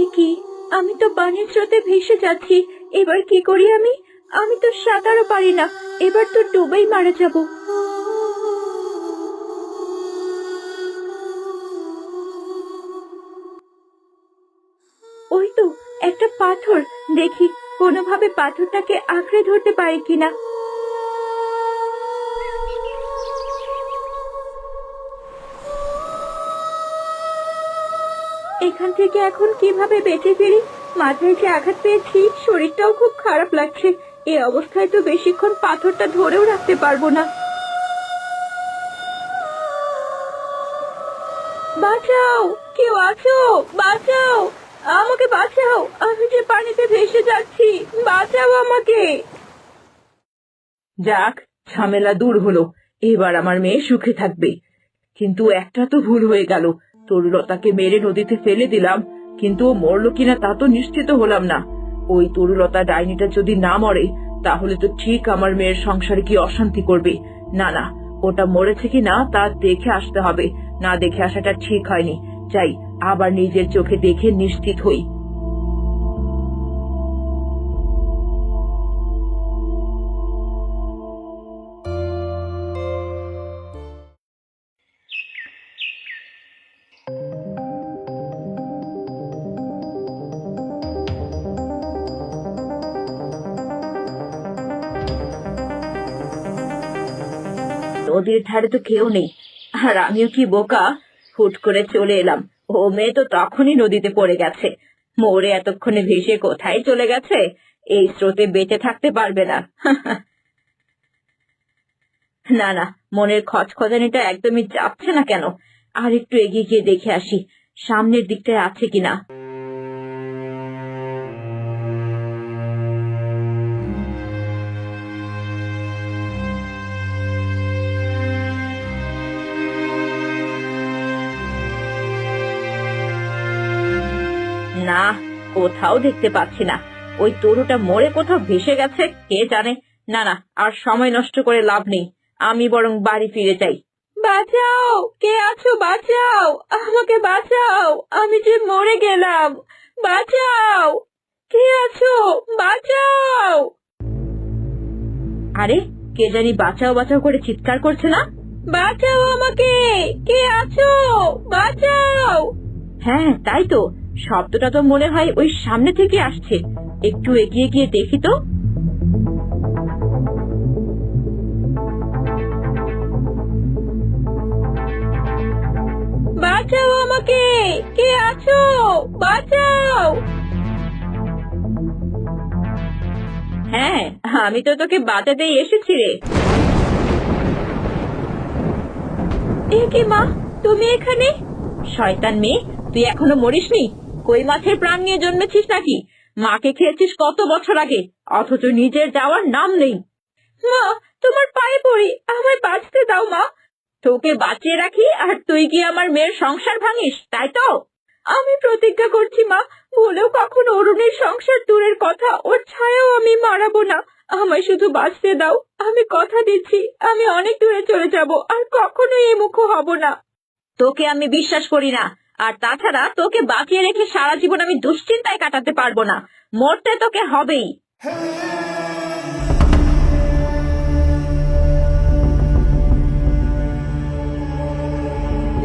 এ কি, আমি তো পানির স্রোতে ভেসে যাচ্ছি। এবার কি করি আমি? আমি তো সাঁতারও পারি না। এবার তো ডুবেই মারা যাব। ওই তো একটা পাথর, দেখি কোনোভাবে পাথরটাকে আঁকড়ে ধরতে পারি কিনা। এখান থেকে এখন কিভাবে বেঁচে ফিরি? মাথায় যে আঘাত পেয়েছি, শরীরটাও খুব খারাপ লাগছে। এই অবস্থায় তো বেশিক্ষণ পাথরটা ধরেও রাখতে পারবো না। বাঁচাও, কেউ আছো? বাঁচাও, আমাকে বাঁচাও, আমি যে পানিতে ভেসে যাচ্ছি। বাঁচাও আমাকে। যাক, ঝামেলা দূর হলো। এবার আমার মেয়ে সুখে থাকবে। কিন্তু একটা তো ভুল হয়ে গেল। তরুলতাকে মেরে নদীতে ফেলে দিলাম, কিন্তু ও মরলো কিনা তা তো নিশ্চিত হলাম না। ওই তরুলতা ডাইনিটা যদি না মরে, তাহলে তো ঠিক আমার মেয়ের সংসারে কি অশান্তি করবে। না না, ওটা মরেছে কিনা তা দেখে আসতে হবে। না দেখে আসাটা ঠিক হয়নি। যাই, আবার নিজের চোখে দেখে নিশ্চিত হই। নদীর ধারে তো কেউ নেই, আর আমিও কি বোকা, হুট করে চলে এলাম। ও মেয়ে তো তখনই নদীতে পড়ে গেছে। মরে এতক্ষণে ভেসে কোথায় চলে গেছে? এই স্রোতে বেঁচে থাকতে পারবে না। না না, মনের খচখচানিটা একদমই যাচ্ছে না কেন? আর একটু এগিয়ে গিয়ে দেখে আসি সামনের দিকটায় আছে কিনা। না, কোথাও দেখতে পাচ্ছি না। ওই তরুটা মরে কোথাও ভেসে গেছে কে জানে। না না, আর সময় নষ্ট করে লাভ নেই। আমি বরং বাড়ি ফিরে যাই। বাঁচাও, কে আছো? বাঁচাও, আমাকে বাঁচাও, আমি যে মরে গেলাম। বাঁচাও, কে আছো? বাঁচাও। আরে, কে জানি বাঁচাও বাঁচাও করে চিৎকার করছে না? বাঁচাও আমাকে, কে আছো? বাঁচাও। হ্যাঁ, তাই তো। শব্দটা তো মনে হয় ওই সামনে থেকে আসছে। একটু এগিয়ে গিয়ে দেখি তো। বাঁচাও আমাকে, কে আছো? বাঁচাও। হ্যাঁ, আমি তো তোকে বাঁচাতেই এসেছি রে। এ কি মা, তুমি এখানে? শয়তান মেয়ে, তুই এখনো মরিসনি? কই মাছের প্রাণ নিয়ে জন্মেছিস নাকি? মাকে খেয়েছিস কত বছর আগে, অথচ নিজের যাওয়ার নাম নেই। মা, তোমার পায়ে পড়ি, আমায় বাঁচতে দাও মা। তোকে বাঁচিয়ে রাখি আর তুই কি আমার মেয়ের সংসার ভাঙিস, তাই তো? আমি প্রতিজ্ঞা করছি মা, ভুলেও কখনো অরুণের সংসার দূরের কথা, ওর ছায়াও আমি মারাবো না। আমায় শুধু বাঁচতে দাও। আমি কথা দিচ্ছি, আমি অনেক দূরে চলে যাব, আর কখনোই এ মুখো হব না। তোকে আমি বিশ্বাস করি না। আর তাছাড়া তোকে বাঁচিয়ে রেখে সারা জীবন আমি দুশ্চিন্তায় কাটাতে পারবো না। মরতে তোকে হবেই।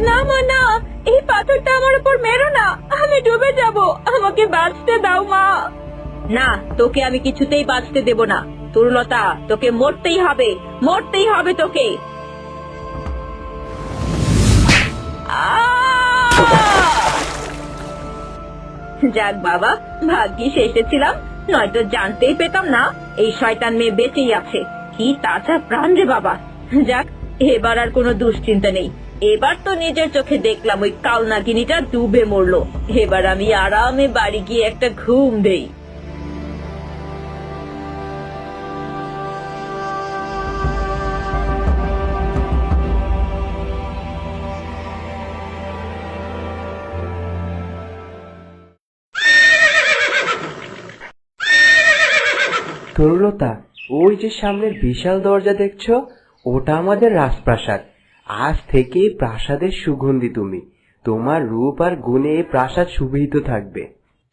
না মা, না, এই পাথরটা আমার উপর মেরো না, আমি ডুবে যাব। আমাকে বাঁচতে দাও মা। না, তোকে আমি কিছুতেই বাঁচতে দেব না। তরুলতা, তোকে মরতেই হবে, মরতেই হবে তোকে। যাক বাবা, ভাগ্যিস এসেছিলাম, নয়তো জানতেই পেতাম না এই শয়তান মেয়ে বেঁচেই আছে। কি তাজা প্রাণ রে বাবা। যাক, এবার আর কোনো দুশ্চিন্তা নেই। এবার তো নিজের চোখে দেখলাম ওই কালনাগিনীটা ডুবে মরলো। এবার আমি আরামে বাড়ি গিয়ে একটা ঘুম দেই। তরুলতা, ওই যে সামনের বিশাল দরজা দেখছো, ওটা আমাদের রাজপ্রাসাদ। আজ থেকে এই প্রাসাদের সুগন্ধি তুমি। তোমার রূপ আর গুণে এই প্রাসাদ সুবিহিত থাকবে।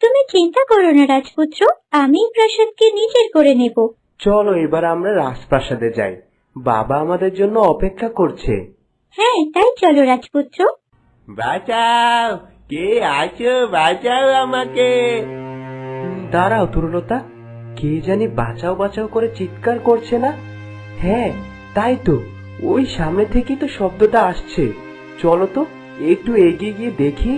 তুমি চিন্তা করো না রাজপুত্র, আমি প্রাসাদকে নিজের করে নেব। চলো এবার আমরা রাজপ্রাসাদে যাই, বাবা আমাদের জন্য অপেক্ষা করছে। হ্যাঁ, তাই চলো রাজপুত্র। বাঁচাও, কে আছো, বাঁচাও আমাকে। দাঁড়াও তরুলতা, কে জানি বাঁচাও বাঁচাও করে চিৎকার করছে না? হ্যাঁ তাই তো, ওই সামনে থেকেই তো শব্দটা আসছে। চলো তো একটু এগিয়ে গিয়ে দেখি।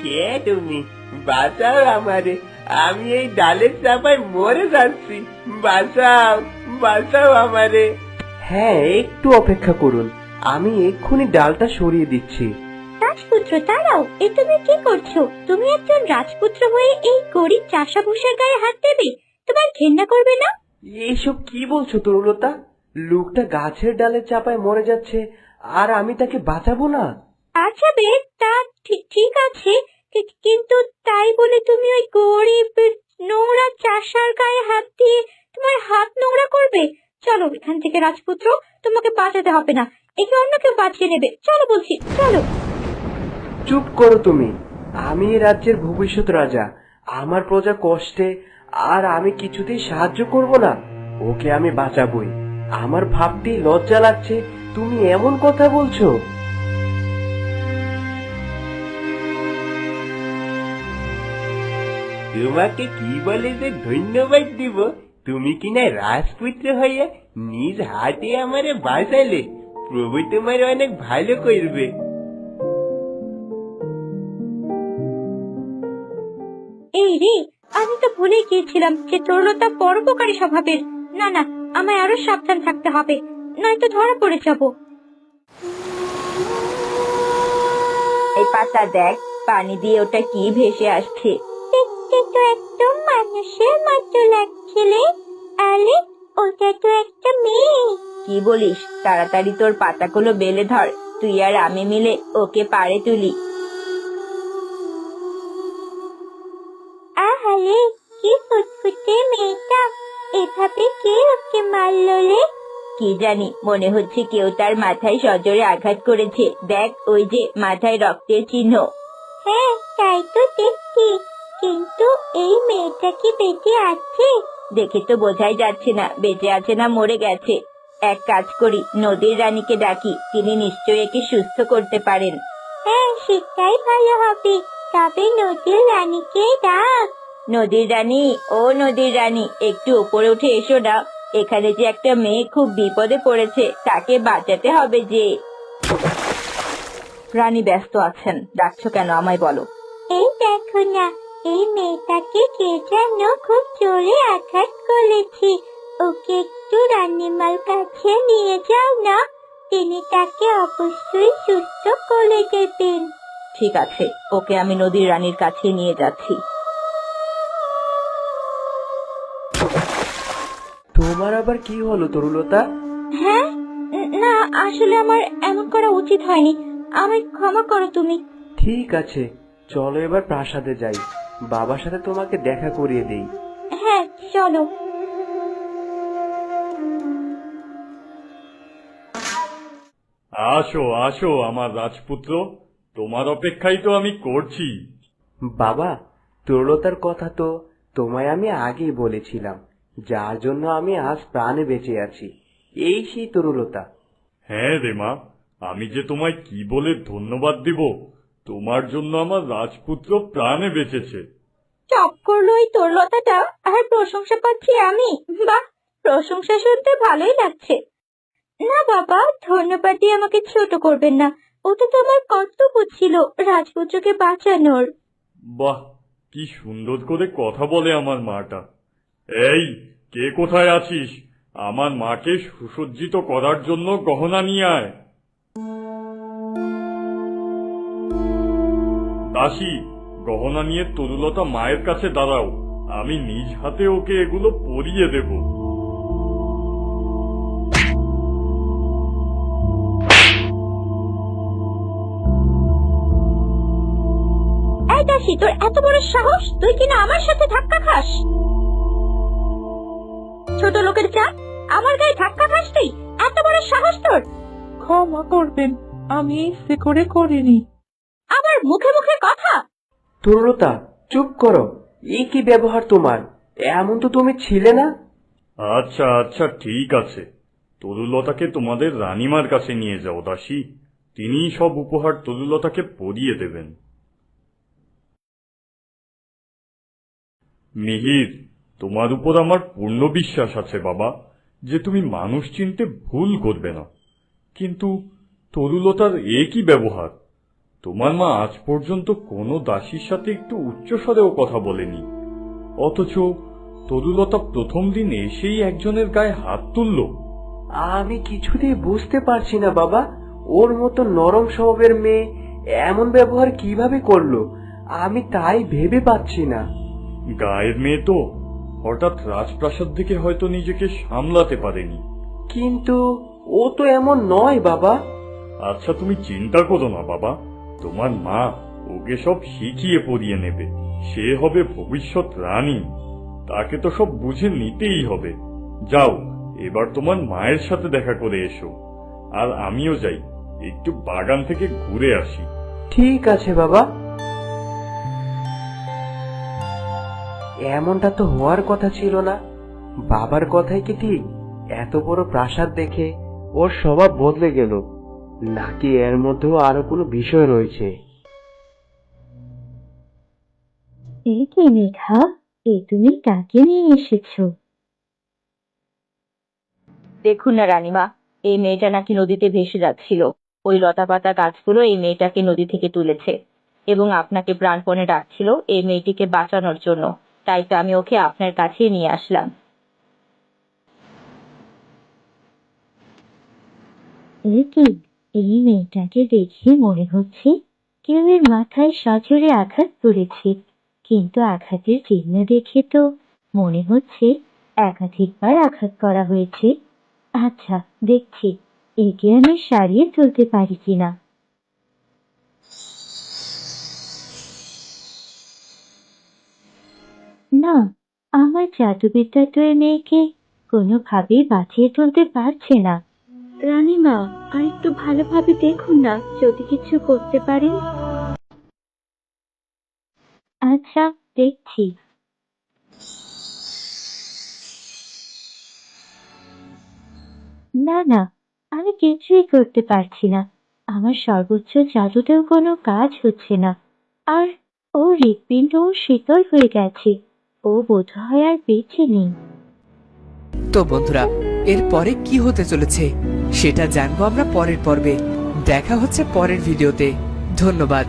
কে তুমি? বাঁচাও আমারে, আমি এই ডালের চাপায় মরে যাচ্ছি। বাঁচাও, বাঁচাও আমারে। হ্যাঁ একটু অপেক্ষা করুন, আমি এক্ষুনি ডালটা সরিয়ে দিচ্ছি। রাজপুত্র দাঁড়াও, এ তুমি কি করছো? তুমি একজন রাজপুত্র হয়ে এই গরিব চাষা ভুষার গায়ে হাত দেবে? তোমার ঘেন্না করবে না? এইসব কি বলছো তরুলতা? লোকটা গাছের ডালের চাপায় মরে যাচ্ছে, আর আমি তাকে বাঁচাবো না? আচ্ছা বেশ, তা ঠিক আছে, কিন্তু তাই বলে তুমি ওই গরিব নোংরা চাষার গায়ে হাত দিয়ে তোমার হাত নোংরা করবে? চলো এখান থেকে রাজপুত্র, তোমাকে বাঁচাতে হবে না, একে অন্য কেউ বাঁচিয়ে নেবে। চলো বলছি, চলো। চুপ করো তুমি, আমি এই রাজ্যের ভবিষ্যৎ রাজা। আমার প্রজা কষ্টে, আর আমি কিছুতেই সাহায্য করব না। ওকে আমি বাঁচাবই। আমার ভাবতেই লজ্জা লাগছে, তুমি এমন কথা বলছো। তোমাকে কি বলে যে ধন্যবাদ দিব? তুমি কিনা রাজপুত্র হইয়া নিজ হাতে আমারে বাঁচালে। প্রভু তোমার অনেক ভালো করবে। এই রে, আমি তো ভুলে গিয়েছিলাম যে তরলতা পরোপকারী স্বভাবের। না না, আমায় আরো সাবধান থাকতে হবে, নয়তো ধরা পড়ে যাব। এই পাতা দেখ, পানি দিয়ে ওটা কি ভেসে আসছে। দেখতে তো একদম মানুষের মতো লাগছিলে। আরে ওটা তো একটা মেয়ে। কি বলিস? তাড়াতাড়ি তোর পাতাগুলো বেলে ধর, তুই আর আমি মিলে ওকে পাড়ে তুলি। আহারে, কি ফুটফুটে মেয়েটা, এভাবে কে ওকে মারলো রে? কি জানি, মনে হচ্ছে কেউ তার মাথায় সজোরে আঘাত করেছে। দেখ, ওই যে মাথায় রক্তের চিহ্ন। হ্যাঁ তাই তো দেখছি, কিন্তু এই মেয়েটা কি বেঁচে আছে? দেখে তো বোঝাই যাচ্ছে না বেঁচে আছে না মরে গেছে। এক কাজ করি, নদীর রানীকে ডাকি, তিনি নিশ্চয়ই একে সুস্থ করতে পারেন। হ্যাঁ সেটাই ভালো হবে, তবে নদীর রানীকে ডাক। নদীর রানী, ও নদীর রানী, একটু উপরে উঠে এসো না। এখানে যে একটা মেয়ে খুব বিপদে পড়েছে, তাকে বাঁচাতে হবে যে। রানী ব্যস্ত আছেন, ডাকছো কেন আমায় বলো। এই দেখো না, এই মেয়েটাকে কে যেন খুব জোরে আঘাত করেছে। ওকে একটু রানীমার কাছে নিয়ে যাও না, তিনি তাকে অবশ্যই সুস্থ করে দেবেন। ঠিক আছে, ওকে আমি নদীর রানীর কাছে নিয়ে যাচ্ছি। তোমার আবার কি হলো তরুলতা? হ্যাঁ, না আসলে আমার এমন করা উচিত হয়নি, আমায় ক্ষমা করো তুমি। ঠিক আছে, চলো এবার প্রাসাদে যাই, বাবার সাথে তোমাকে দেখা করিয়ে দেই। হ্যাঁ চলো। আসো আসো আমার রাজপুত্র, তোমার অপেক্ষাই তো আমি করছি। বাবা, তরুলতার কথা তো তোমায় আমি আগেই বলেছিলাম, যার জন্য আমি আজ প্রাণে বেঁচে আছি। এই সেই তরুলতা। হ্যাঁ রে মা, আমি যে তোমায় কি বলে ধন্যবাদ দিব, তোমার জন্য আমার রাজপুত্র প্রাণে বেঁচেছে। চপ করলো এই তরলতাটা, আর প্রশংসা পাচ্ছি আমি। বাহ, প্রশংসা শুনতে ভালোই লাগছে। না বাবা, ধন্যবাদ দিয়ে আমাকে ছোট করবেন না, ওটা তো আমার কর্তব্য ছিল রাজপুত্রকে বাঁচানোর। বাহ, কি সুন্দর করে কথা বলে আমার মাটা। এই, কে কোথায় আছিস? আমার মাকে সুসজ্জিত করার জন্য গহনা নিয়ে আয়। দাসী, গহনা নিয়ে তরুলতা মায়ের কাছে দাঁড়াও, আমি নিজ হাতে ওকে এগুলো পরিয়ে দেব। এই দাসী, তোর এত বড় সাহস, তুই কিনা আমার সাথে ধাক্কা খাস? ছোট লোকের চা, আমার গায়ে ধাক্কা খাস তুই? এত বড় সাহস তোর! ক্ষমা করবেন, আমি ইচ্ছে করে করিনি। আবার মুখে মুখে কথা! তরুলতা, চুপ করো। এ কি ব্যবহার তোমার? এমন তো তুমি ছিলে না। আচ্ছা আচ্ছা, ঠিক আছে। তরুলতাকে তোমাদের রানীমার কাছে নিয়ে যাও দাসী, তিনিই সব উপহার তরুলতাকে পরিয়ে দেবেন। মিহির, তোমার উপর আমার পূর্ণ বিশ্বাস আছে বাবা, যে তুমি মানুষ চিনতে ভুল করবে না। কিন্তু তরুলতার এ কি ব্যবহার? তোমার মা আজ পর্যন্ত কোনো দাসীর সাথে একটু উচ্চস্বরেও কথা বলেনি, অথচ তরুলতা প্রথম দিন এসেই একজনের গায়ে হাত তুলল। আমি কিছুতেই বুঝতে পারছি না বাবা, ওর মতো নরম স্বভাবের মেয়ে এমন ব্যবহার কিভাবে করলো, আমি তাই ভেবে পাচ্ছি না। গায়ের মেয়ে তো, হঠাৎ রাজপ্রাসাদ থেকে হয়তো নিজেকে সামলাতে পারেনি। কিন্তু ও তো এমন নয় বাবা। আচ্ছা, তুমি চিন্তা করো না বাবা, তোমার মা ওকে সব শিখিয়ে পড়িয়ে নেবে। সে হবে ভবিষ্যৎ রানী, তাকে তো সব বুঝে নিতেই হবে। যাও, এবার তোমার মায়ের সাথে দেখা করে এসো, আর আমিও যাই, একটু বাগান থেকে ঘুরে আসি। ঠিক আছে বাবা। এমনটা তো হওয়ার কথা ছিল না। বাবার কথাই কি ঠিক? এত বড় প্রাসাদ দেখে ওর স্বভাব বদলে গেল, নাকি এর মধ্যেও আরো কোনো বিষয় রয়েছে? এ কি মেঘা, তুমি কাকে নিয়ে এসেছো? দেখুন না রানীমা, এই মেয়েটা নাকি নদীতে ভেসে যাচ্ছিল। ওই লতাপাতা গাছগুলো এই মেয়েটাকে নদী থেকে তুলেছে এবং আপনাকে প্রাণপণে ডাকছিল এই মেয়েটিকে বাঁচানোর জন্য। তাই তো আমি ওকে আপনার কাছে নিয়ে আসলাম। এ কি, এই মেয়েটাকে দেখে মনে হচ্ছে কেউ এর মাথায় সজোরে আঘাত করেছে, কিন্তু আঘাতের চিহ্ন দেখে তো মনে হচ্ছে একাধিকবার আঘাত করা হয়েছে। আচ্ছা, দেখছি একে আমি সারিয়ে তুলতে পারি কিনা। না, আমার জাদুবিদ্যা তো এই মেয়েকে কোনোভাবেই বাঁচিয়ে তুলতে পারছে না। রানীমা, আর একটু ভালোভাবে দেখুন না, যদি কিছু করতে পারেন। আচ্ছা, দেখছি। না না, আমি কিছুই করতে পারছি না। আমার সর্বোচ্চ জাদুতেও কোনো কাজ হচ্ছে না। আর ও হৃৎপিণ্ড শীতল হয়ে গেছে, ও বোধহয় আর বেঁচে নেই। তো বন্ধুরা, এরপরে কি হতে চলেছে সেটা জানবো আমরা পরের পর্বে। দেখা হচ্ছে পরের ভিডিওতে। ধন্যবাদ।